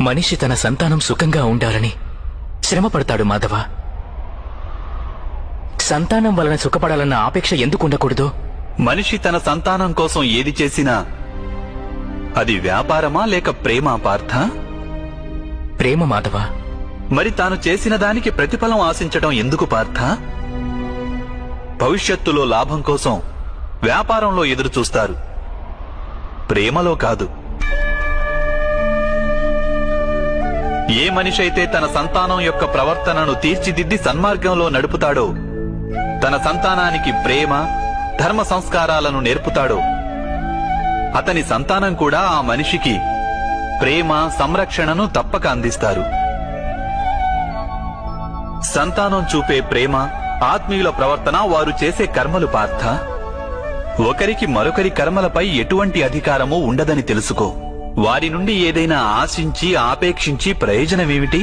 మనిషి తన సంతానం సుఖంగా ఉండాలని శ్రమపడతాడు మాధవ. సంతానం వలన సుఖపడాలన్న ఆపేక్ష ఎందుకు ఉండకూడదు? మనిషి తన సంతానం కోసం ఏది చేసినా అది వ్యాపారమా లేక ప్రేమ పార్థ? ప్రేమ మాధవ. మరి తాను చేసిన దానికి ప్రతిఫలం ఆశించడం ఎందుకు పార్థ? భవిష్యత్తులో లాభం కోసం వ్యాపారంలో ఎదురు చూస్తారు, ప్రేమలో కాదు. ఏ మనిషైతే తన సంతానం యొక్క ప్రవర్తనను తీర్చిదిద్ది సన్మార్గంలో నడుపుతాడో, తన సంతానానికి ప్రేమ ధర్మ సంస్కారాలను నేర్పుతాడో, అతని సంతానం కూడా ఆ మనిషికి ప్రేమ సంరక్షణను తప్పక అందిస్తారు. సంతానం చూపే ప్రేమ, ఆత్మీయుల ప్రవర్తన వారు చేసే కర్మలు పార్థ. ఒకరికి మరొకరి కర్మలపై ఎటువంటి అధికారమూ ఉండదని తెలుసుకో. వారి నుండి ఏదైనా ఆశించి ఆపేక్షించి ప్రయోజనమేమిటి?